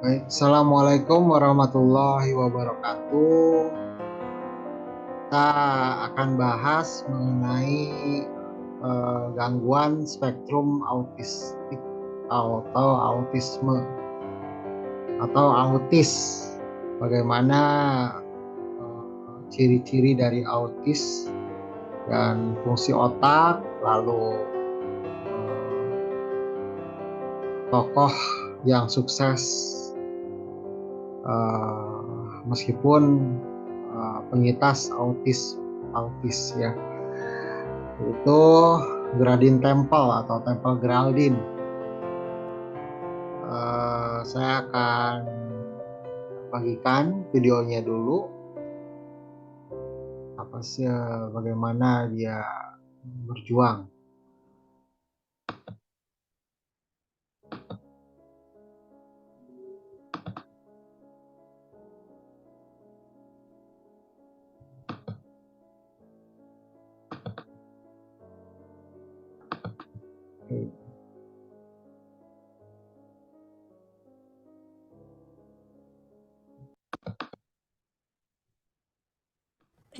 Baik, Assalamualaikum warahmatullahi wabarakatuh. Kita akan bahas mengenai gangguan spektrum autistik atau autisme atau autis. Bagaimana ciri-ciri dari autis dan fungsi otak, lalu tokoh yang sukses meskipun pengitas autis ya, itu Gradin Temple atau Temple Graldin. Saya akan bagikan videonya dulu, apa sih bagaimana dia berjuang.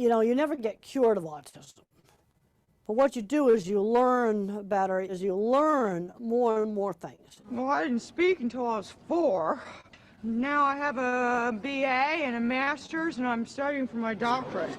You never get cured of autism. But what you do is you learn better, you learn more and more things. Well, I didn't speak until I was 4. Now I have a BA and a master's, and I'm studying for my doctorate.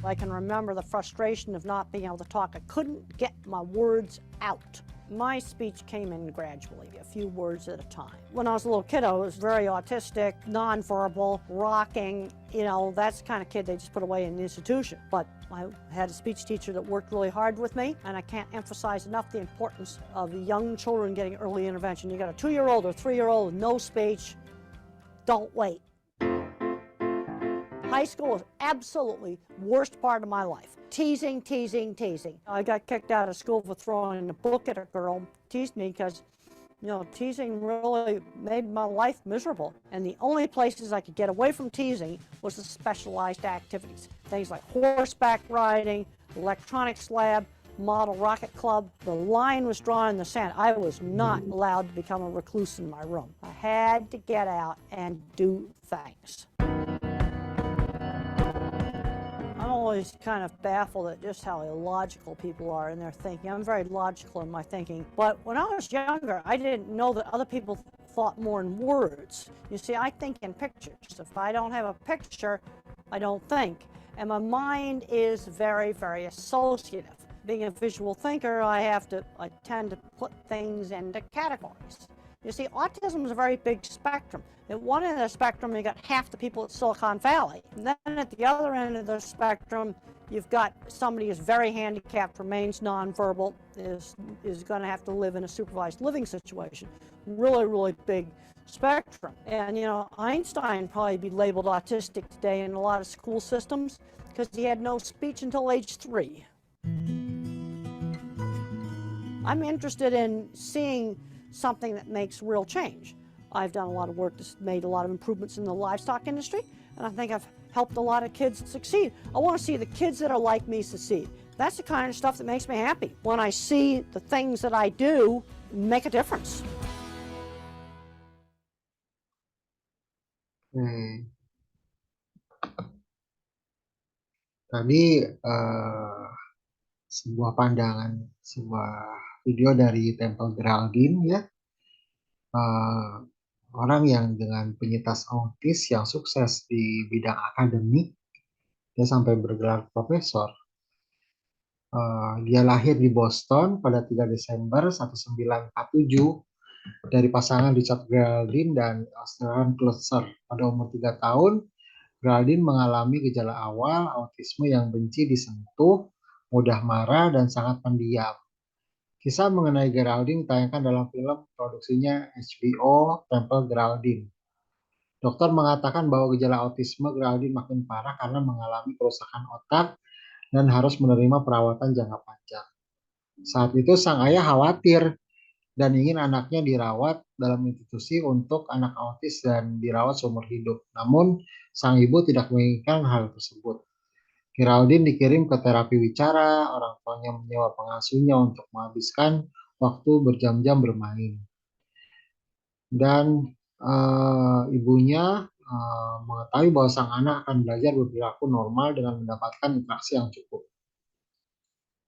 I can remember the frustration of not being able to talk. I couldn't get my words out. My speech came in gradually, a few words at a time. When I was a little kid, I was very autistic, nonverbal, rocking. That's the kind of kid they just put away in the institution. But I had a speech teacher that worked really hard with me, and I can't emphasize enough the importance of the young children getting early intervention. You got a 2-year-old or 3-year-old with no speech, don't wait. High school was absolutely worst part of my life. Teasing. I got kicked out of school for throwing a book at a girl, teased me because, teasing really made my life miserable. And the only places I could get away from teasing was the specialized activities. Things like horseback riding, electronics lab, model rocket club. The line was drawn in the sand. I was not allowed to become a recluse in my room. I had to get out and do things. I'm always kind of baffled at just how illogical people are in their thinking. I'm very logical in my thinking. But when I was younger, I didn't know that other people thought more in words. You see, I think in pictures. If I don't have a picture, I don't think. And my mind is very, very associative. Being a visual thinker, I tend to put things into categories. You see, autism is a very big spectrum. At one end of the spectrum, you got half the people at Silicon Valley. And then at the other end of the spectrum, you've got somebody who's very handicapped, remains nonverbal, is going to have to live in a supervised living situation. Really, really big spectrum. And, Einstein probably be labeled autistic today in a lot of school systems because he had no speech until age 3. I'm interested in seeing something that makes real change. I've done a lot of work that's made a lot of improvements in the livestock industry, and I think I've helped a lot of kids succeed. I want to see the kids that are like me succeed. That's the kind of stuff that makes me happy, when I see the things that I do make a difference. Tadi sebuah pandangan, sebuah video dari Temple Graldin ya, orang yang dengan penyintas autis yang sukses di bidang akademik, dia sampai bergelar profesor. Dia lahir di Boston pada 3 Desember 1947 dari pasangan Richard Graldin dan Australian Klutzer. Pada umur 3 tahun, Graldin mengalami gejala awal autisme yang benci disentuh, mudah marah, dan sangat pendiam. Kisah mengenai Geraldine ditayangkan dalam film produksinya HBO Temple Graldin. Dokter mengatakan bahwa gejala autisme Geraldine makin parah karena mengalami kerusakan otak dan harus menerima perawatan jangka panjang. Saat itu sang ayah khawatir dan ingin anaknya dirawat dalam institusi untuk anak autis dan dirawat seumur hidup. Namun sang ibu tidak menginginkan hal tersebut. Geraldine dikirim ke terapi wicara, orang tuanya menyewa pengasuhnya untuk menghabiskan waktu berjam-jam bermain. Dan ibunya mengetahui bahwa sang anak akan belajar berperilaku normal dengan mendapatkan interaksi yang cukup.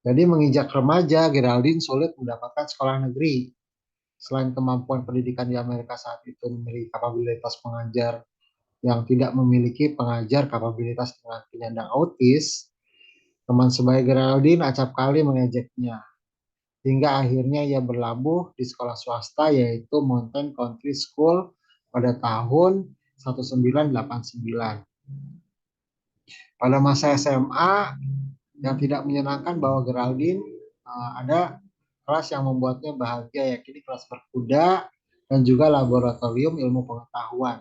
Jadi menginjak remaja, Geraldine sulit mendapatkan sekolah negeri. Selain kemampuan pendidikan di Amerika saat itu memiliki kapabilitas pengajar yang tidak memiliki pengajar kapabilitas dengan penyandang autis, teman sebaya Geraldine acap kali mengejeknya. Hingga akhirnya ia berlabuh di sekolah swasta yaitu Mountain Country School pada tahun 1989. Pada masa SMA yang tidak menyenangkan bahwa Geraldine ada kelas yang membuatnya bahagia, yakni kelas berkuda dan juga laboratorium ilmu pengetahuan.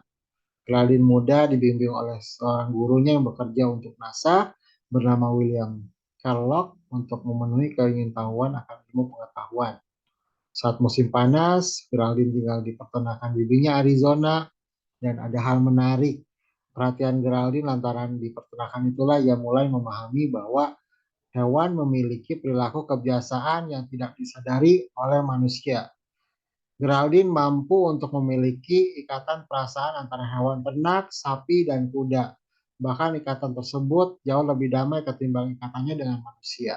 Geraldine muda dibimbing oleh seorang gurunya yang bekerja untuk NASA bernama William Kellogg untuk memenuhi keingintahuan akan ilmu pengetahuan. Saat musim panas, Geraldine tinggal di peternakan bibinya Arizona dan ada hal menarik. Perhatian Geraldine lantaran di peternakan itulah ia mulai memahami bahwa hewan memiliki perilaku kebiasaan yang tidak disadari oleh manusia. Geraldine mampu untuk memiliki ikatan perasaan antara hewan ternak, sapi, dan kuda. Bahkan ikatan tersebut jauh lebih damai ketimbang ikatannya dengan manusia.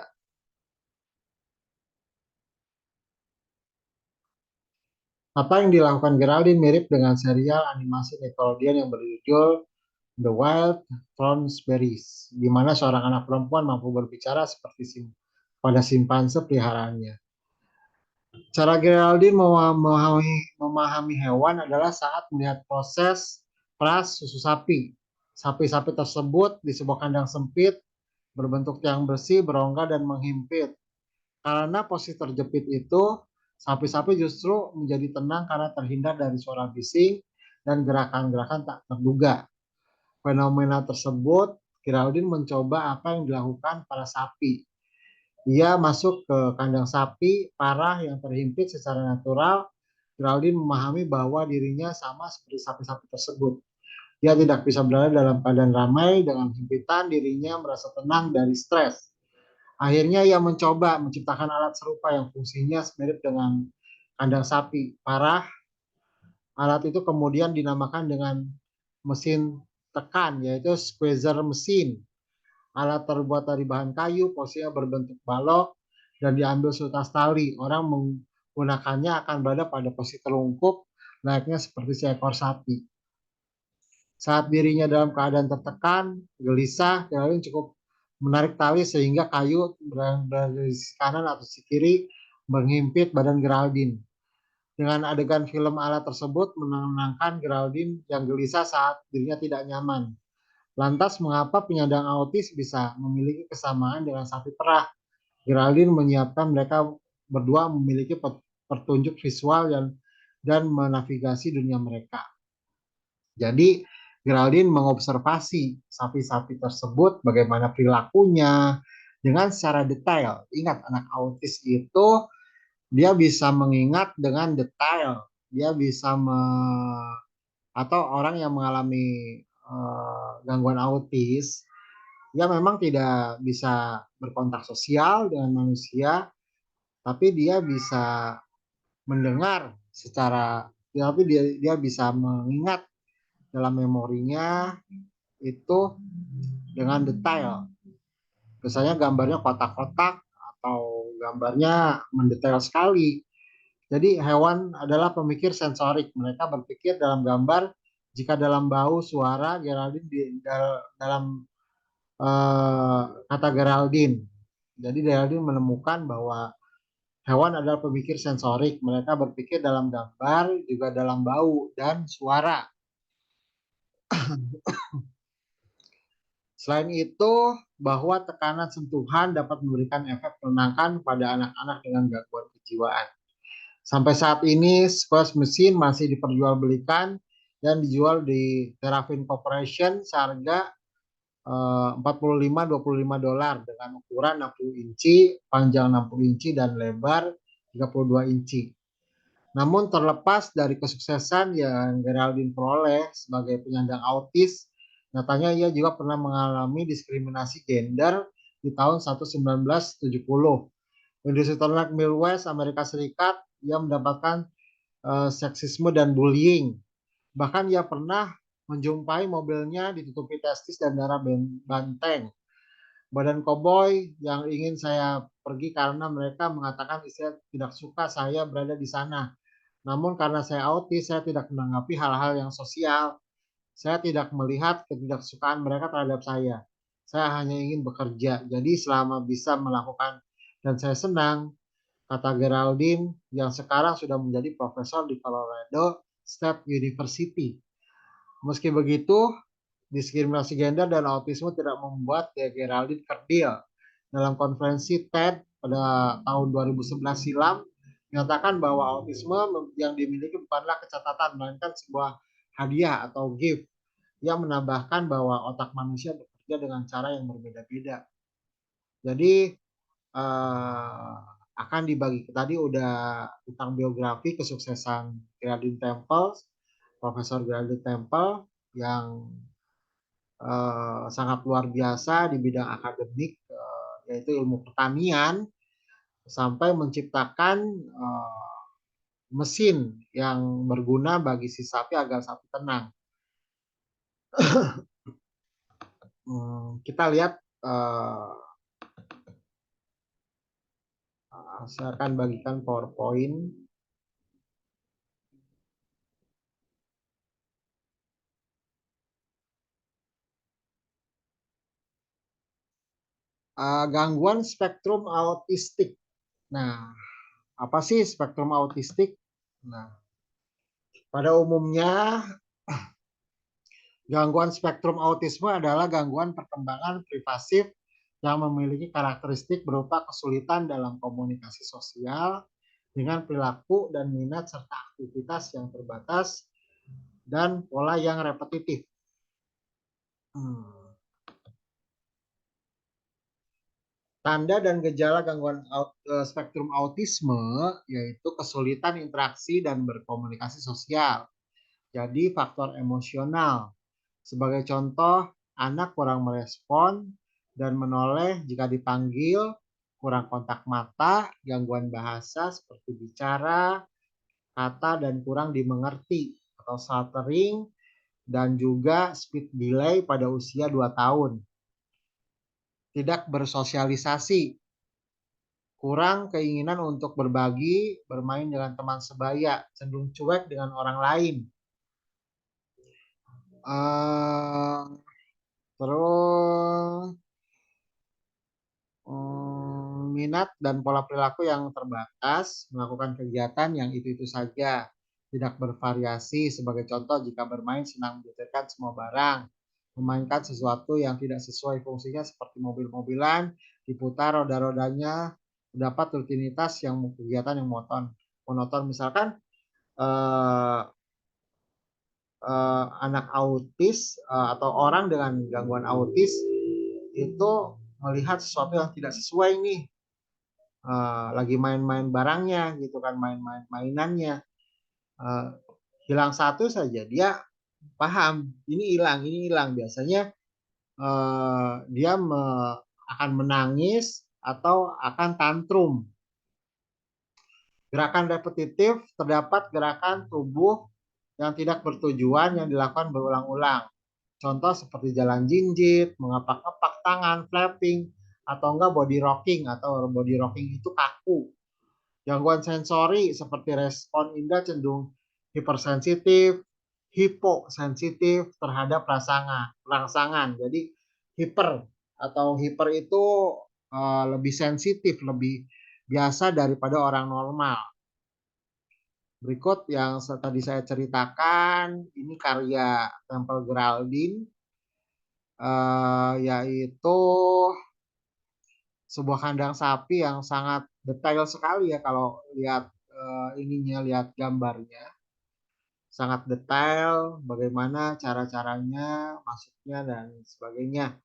Apa yang dilakukan Geraldine mirip dengan serial animasi Nickelodeon yang berjudul The Wild Thornberrys, di mana seorang anak perempuan mampu berbicara seperti pada simpanse peliharaannya. Cara Geraldine memahami hewan adalah saat melihat proses peras susu sapi. Sapi-sapi tersebut di sebuah kandang sempit, berbentuk tiang bersih, berongga, dan menghimpit. Karena posisi terjepit itu, sapi-sapi justru menjadi tenang karena terhindar dari suara bising dan gerakan-gerakan tak terduga. Fenomena tersebut, Geraldine mencoba apa yang dilakukan para sapi. Dia masuk ke kandang sapi parah yang terhimpit secara natural. Geraldine memahami bahwa dirinya sama seperti sapi-sapi tersebut. Dia tidak bisa berada dalam keadaan ramai dengan himpitan, dirinya merasa tenang dari stres. Akhirnya ia mencoba menciptakan alat serupa yang fungsinya mirip dengan kandang sapi parah. Alat itu kemudian dinamakan dengan mesin tekan, yaitu squeezer mesin. Alat terbuat dari bahan kayu, posisinya berbentuk balok, dan diambil seutas tali. Orang menggunakannya akan berada pada posisi terlungkup, layaknya seperti seekor sapi. Saat dirinya dalam keadaan tertekan, gelisah, Geraldine cukup menarik tali sehingga kayu berada di sisi kanan atau sisi kiri menghimpit badan Geraldine. Dengan adegan film alat tersebut menenangkan Geraldine yang gelisah saat dirinya tidak nyaman. Lantas mengapa penyandang autis bisa memiliki kesamaan dengan sapi perah? Geraldine menyiapkan mereka berdua memiliki petunjuk visual dan menavigasi dunia mereka. Jadi Geraldine mengobservasi sapi-sapi tersebut, bagaimana perilakunya dengan secara detail. Ingat, anak autis itu dia bisa mengingat dengan detail. Dia bisa atau orang yang mengalami gangguan autis, dia memang tidak bisa berkontak sosial dengan manusia, tapi dia bisa mendengar secara, tapi dia bisa mengingat dalam memorinya itu dengan detail. Misalnya gambarnya kotak-kotak atau gambarnya mendetail sekali. Jadi hewan adalah pemikir sensorik. Mereka berpikir dalam gambar. Jika dalam bau, suara, Geraldine dalam kata Geraldine. Jadi Geraldine menemukan bahwa hewan adalah pemikir sensorik. Mereka berpikir dalam gambar, juga dalam bau dan suara. Selain itu, bahwa tekanan sentuhan dapat memberikan efek menenangkan pada anak-anak dengan gangguan kejiwaan. Sampai saat ini, squash mesin masih diperjualbelikan dan dijual di Terafin Corporation seharga $45-25 dengan ukuran 60 inci, panjang 60 inci, dan lebar 32 inci. Namun terlepas dari kesuksesan yang Geraldine peroleh sebagai penyandang autis, Nyatanya ia juga pernah mengalami diskriminasi gender di tahun 1970. Industri ternak Midwest, Amerika Serikat, ia mendapatkan seksisme dan bullying. Bahkan ia pernah menjumpai mobilnya ditutupi testis dan darah banteng. Badan koboi yang ingin saya pergi karena mereka mengatakan istri tidak suka saya berada di sana. Namun karena saya autis, saya tidak menanggapi hal-hal yang sosial. Saya tidak melihat ketidaksukaan mereka terhadap saya. Saya hanya ingin bekerja. Jadi selama bisa melakukan dan saya senang, kata Geraldine yang sekarang sudah menjadi profesor di Colorado State University. Meski begitu, diskriminasi gender dan autisme tidak membuat Geraldine kerdil. Dalam konferensi TED pada tahun 2011 silam, menyatakan bahwa autisme yang dimiliki bukanlah kecatatan, melainkan sebuah hadiah atau gift. Ia menambahkan bahwa otak manusia bekerja dengan cara yang berbeda-beda. Jadi akan dibagi. Tadi udah tentang biografi kesuksesan Geraldine Temple, Profesor Geraldine Temple yang sangat luar biasa di bidang akademik, yaitu ilmu pertanian, sampai menciptakan mesin yang berguna bagi si sapi agar sapi tenang. Kita lihat, saya akan bagikan PowerPoint. Gangguan spektrum autistik. Nah, apa sih spektrum autistik? Nah, pada umumnya gangguan spektrum autisme adalah gangguan perkembangan privasif yang memiliki karakteristik berupa kesulitan dalam komunikasi sosial dengan perilaku dan minat serta aktivitas yang terbatas dan pola yang repetitif. Tanda dan gejala gangguan spektrum autisme yaitu kesulitan interaksi dan berkomunikasi sosial. Jadi faktor emosional. Sebagai contoh, anak kurang merespon dan menoleh jika dipanggil, kurang kontak mata, gangguan bahasa seperti bicara, kata dan kurang dimengerti atau stuttering, dan juga speed delay pada usia 2 tahun. Tidak bersosialisasi, kurang keinginan untuk berbagi, bermain dengan teman sebaya, cenderung cuek dengan orang lain. Terus minat dan pola perilaku yang terbatas, melakukan kegiatan yang itu-itu saja, tidak bervariasi. Sebagai contoh, jika bermain senang menyetirkan semua barang, memainkan sesuatu yang tidak sesuai fungsinya seperti mobil-mobilan, diputar roda-rodanya, mendapat rutinitas yang kegiatan yang monoton. Misalkan anak autis atau orang dengan gangguan autis itu melihat sesuatu yang tidak sesuai nih, lagi main-main barangnya gitu kan, main-main mainannya, hilang satu saja dia paham ini hilang. Biasanya dia akan menangis atau akan tantrum. Gerakan repetitif, terdapat gerakan tubuh yang tidak bertujuan yang dilakukan berulang-ulang. Contoh seperti jalan jinjit, mengepak-kepak tangan, flapping, atau enggak body rocking, atau body rocking itu kaku. Gangguan sensori seperti respon indera cenderung hipersensitif, hiposensitif terhadap rangsangan. Jadi hiper atau hiper itu lebih sensitif, lebih biasa daripada orang normal. Berikut yang tadi saya ceritakan, ini karya Temple Geraldine, yaitu sebuah kandang sapi yang sangat detail sekali ya kalau lihat lihat gambarnya. Sangat detail bagaimana cara-caranya, masuknya dan sebagainya.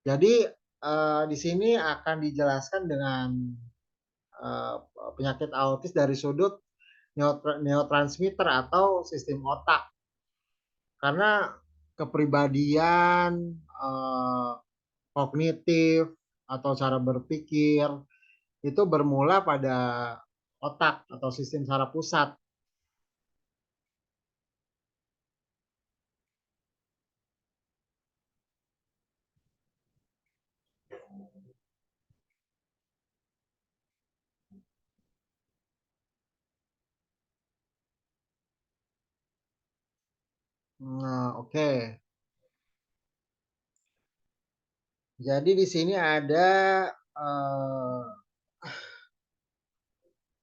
Jadi di sini akan dijelaskan dengan penyakit autis dari sudut neurotransmitter atau sistem otak. Karena kepribadian, kognitif, atau cara berpikir itu bermula pada otak atau sistem saraf pusat. Nah, oke. Jadi di sini ada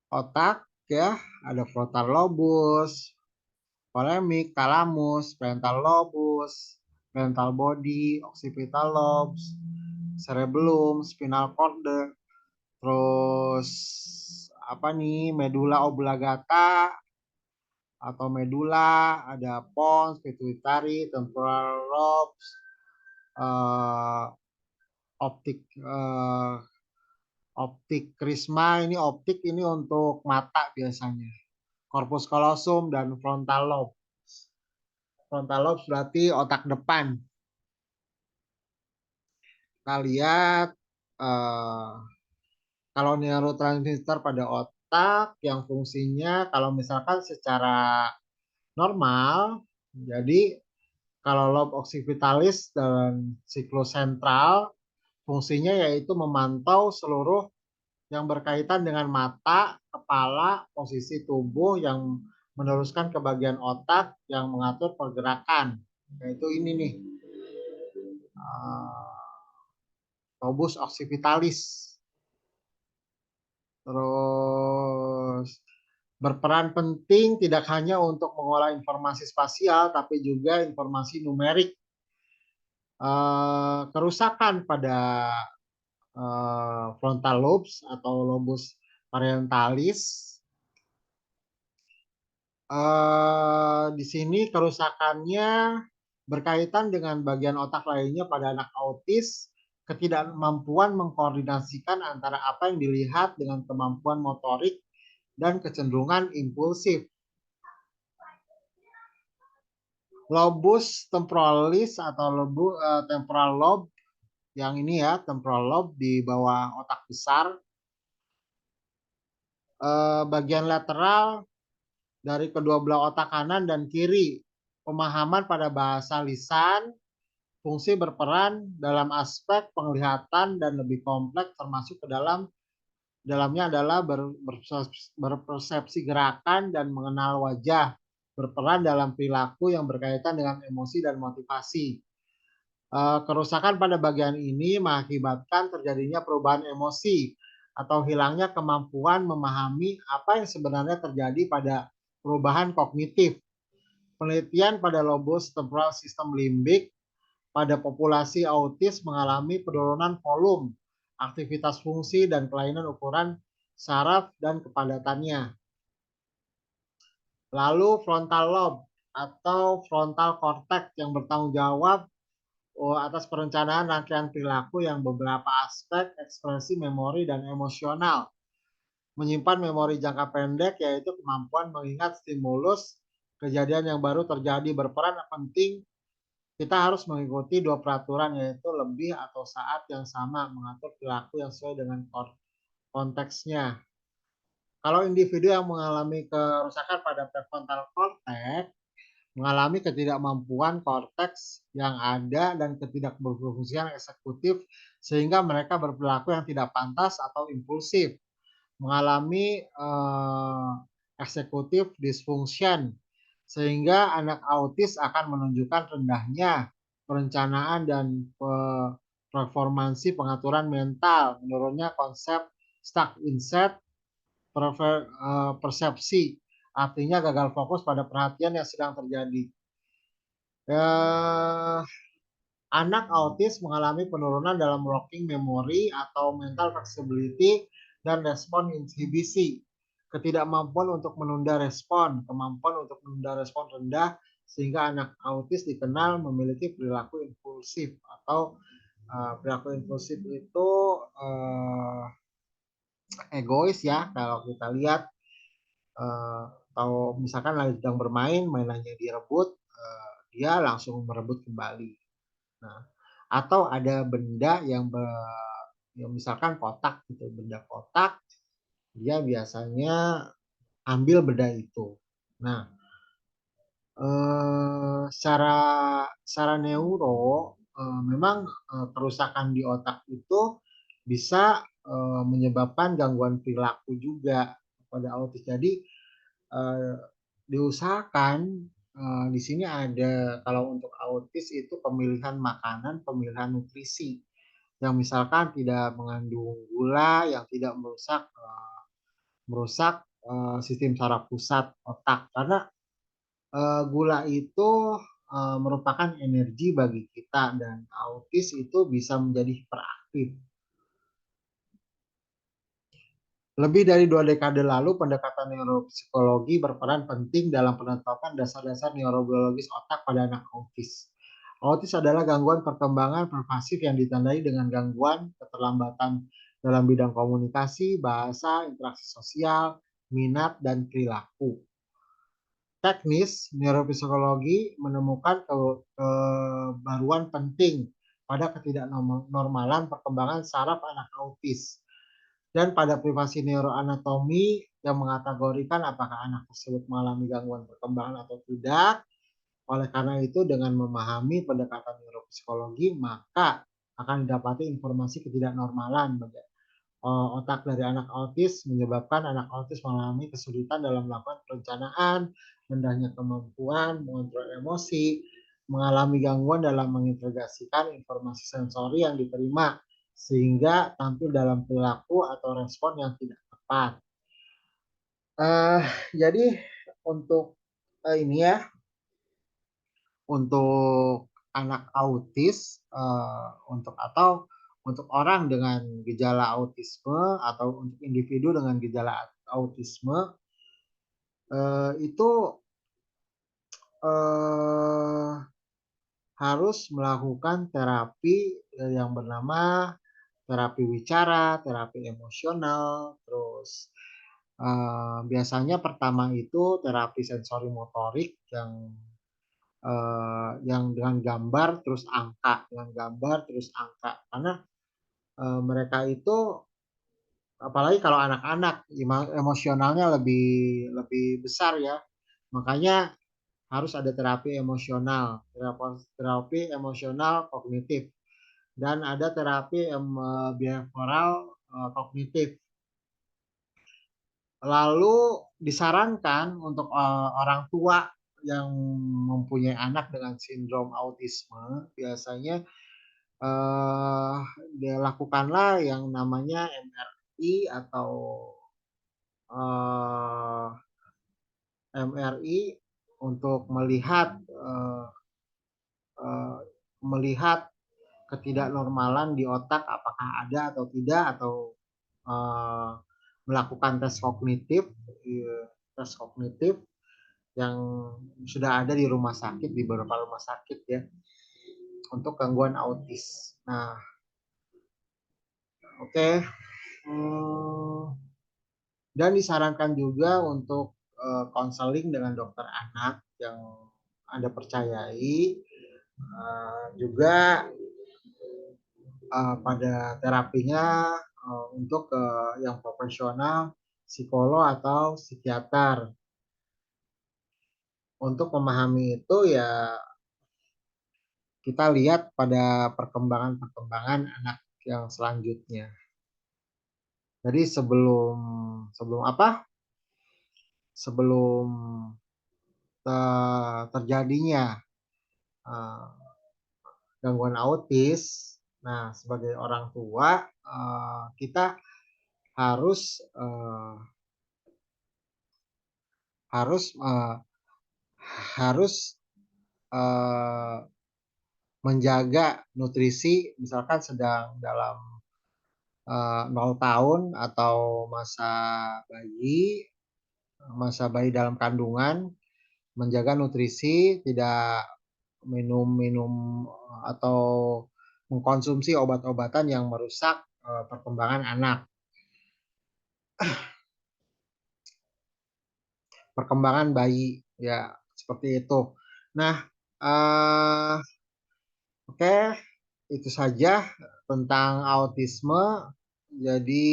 otak ya, ada frontal lobus, polemik, thalamus, frontal lobus, frontal body, occipital lobes, cerebellum, spinal cord, terus apa nih, medula oblongata atau medula, ada pons, pituitary, temporal lobes, optik optik krisma, ini optik ini untuk mata biasanya. Corpus callosum dan frontal lobe. Frontal lobe berarti otak depan. Kita lihat kalau neurotransmitter pada otak yang fungsinya kalau misalkan secara normal, jadi kalau lobe occipitalis dan siklus sentral fungsinya yaitu memantau seluruh yang berkaitan dengan mata, kepala, posisi tubuh yang meneruskan ke bagian otak yang mengatur pergerakan. Yaitu ini nih, lobus occipitalis. Terus berperan penting tidak hanya untuk mengolah informasi spasial, tapi juga informasi numerik. Kerusakan pada frontal lobes atau lobus orientalis. Di sini kerusakannya berkaitan dengan bagian otak lainnya pada anak autis, ketidakmampuan mengkoordinasikan antara apa yang dilihat dengan kemampuan motorik dan kecenderungan impulsif. Lobus temporalis atau temporal lobe, yang ini ya, temporal lobe di bawah otak besar, bagian lateral dari kedua belah otak kanan dan kiri. Pemahaman pada bahasa lisan, fungsi berperan dalam aspek penglihatan dan lebih kompleks termasuk ke dalamnya adalah berpersepsi gerakan dan mengenal wajah, berperan dalam perilaku yang berkaitan dengan emosi dan motivasi. Kerusakan pada bagian ini mengakibatkan terjadinya perubahan emosi atau hilangnya kemampuan memahami apa yang sebenarnya terjadi pada perubahan kognitif. Penelitian pada lobus temporal sistem limbik pada populasi autis mengalami penurunan volume, aktivitas fungsi, dan kelainan ukuran saraf dan kepadatannya. Lalu frontal lobe atau frontal cortex yang bertanggung jawab atas perencanaan rangkaian perilaku yang beberapa aspek ekspresi, memori, dan emosional. Menyimpan memori jangka pendek yaitu kemampuan mengingat stimulus, kejadian yang baru terjadi. Berperan penting kita harus mengikuti dua peraturan yaitu lebih atau saat yang sama, mengatur perilaku yang sesuai dengan konteksnya. Kalau individu yang mengalami kerusakan pada prefrontal cortex mengalami ketidakmampuan korteks yang ada dan ketidakberfungsian eksekutif sehingga mereka berperilaku yang tidak pantas atau impulsif, mengalami executive dysfunction sehingga anak autis akan menunjukkan rendahnya perencanaan dan performansi pengaturan mental, menurunnya konsep stuck insight, persepsi, artinya gagal fokus pada perhatian yang sedang terjadi. Anak autis mengalami penurunan dalam working memory atau mental flexibility dan respon inhibisi, ketidakmampuan untuk menunda respon, kemampuan untuk menunda respon rendah, sehingga anak autis dikenal memiliki perilaku impulsif atau perilaku impulsif itu egois ya kalau kita lihat atau misalkan lagi sedang bermain, mainannya direbut, dia langsung merebut kembali. Nah, atau ada benda yang misalkan kotak gitu, benda kotak, dia biasanya ambil benda itu. Nah, secara secara neuro, memang, kerusakan di otak itu bisa, menyebabkan gangguan perilaku juga pada autis. Jadi, eee, diusahakan, di sini ada kalau untuk autis itu pemilihan makanan, pemilihan nutrisi yang misalkan tidak mengandung gula, yang tidak merusak, merusak, sistem saraf pusat otak. Karena gula itu, merupakan energi bagi kita dan autis itu bisa menjadi hiperaktif. Lebih dari 2 dekade lalu, pendekatan neuropsikologi berperan penting dalam penetapan dasar-dasar neurobiologis otak pada anak autis. Autis adalah gangguan perkembangan pervasif yang ditandai dengan gangguan keterlambatan dalam bidang komunikasi, bahasa, interaksi sosial, minat, dan perilaku. Teknis neuropsikologi menemukan kebaruan penting pada ketidaknormalan perkembangan saraf anak autis dan pada privasi neuroanatomi yang mengkategorikan apakah anak tersebut mengalami gangguan perkembangan atau tidak. Oleh karena itu, dengan memahami pendekatan neuropsikologi, maka akan didapati informasi ketidaknormalan otak dari anak autis menyebabkan anak autis mengalami kesulitan dalam melakukan perencanaan, rendahnya kemampuan mengontrol emosi, mengalami gangguan dalam mengintegrasikan informasi sensori yang diterima, sehingga tampil dalam perilaku atau respon yang tidak tepat. Uh, jadi untuk ini ya, untuk anak autis, untuk orang dengan gejala autisme atau untuk individu dengan gejala autisme, itu, eee, harus melakukan terapi, yang bernama terapi wicara, terapi emosional, terus, biasanya pertama itu terapi sensori motorik yang dengan gambar terus angka, dengan gambar terus angka. Karena, mereka itu apalagi kalau anak-anak emosionalnya lebih lebih besar ya, makanya harus ada terapi emosional, terapi emosional kognitif dan ada terapi behavioral, kognitif. Lalu disarankan untuk, orang tua yang mempunyai anak dengan sindrom autisme biasanya, eee, dilakukanlah yang namanya MRI atau, eee, MRI untuk melihat, eee, melihat ketidaknormalan di otak apakah ada atau tidak atau, eee, melakukan tes kognitif yang sudah ada di rumah sakit, di beberapa rumah sakit ya, untuk gangguan autis. Nah, oke, dan disarankan juga untuk, konseling dengan dokter anak yang Anda percayai, juga, pada terapinya, untuk yang profesional, psikolog atau psikiater. Untuk memahami itu ya kita lihat pada perkembangan-perkembangan anak yang selanjutnya. Jadi sebelum sebelum apa, sebelum, terjadinya, eee, gangguan autis, nah sebagai orang tua, kita harus, harus, harus, eee, menjaga nutrisi misalkan sedang dalam, 0 tahun atau masa bayi dalam kandungan, menjaga nutrisi, tidak minum-minum atau mengkonsumsi obat-obatan yang merusak, perkembangan anak. perkembangan bayi, ya seperti itu. Nah, eh, oke, itu saja tentang autisme. Jadi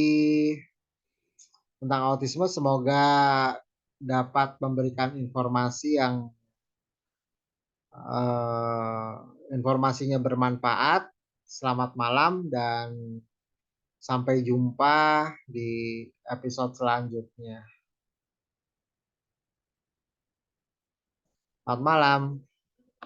tentang autisme semoga dapat memberikan informasi yang eh, informasinya bermanfaat. Selamat malam dan sampai jumpa di episode selanjutnya. Selamat malam.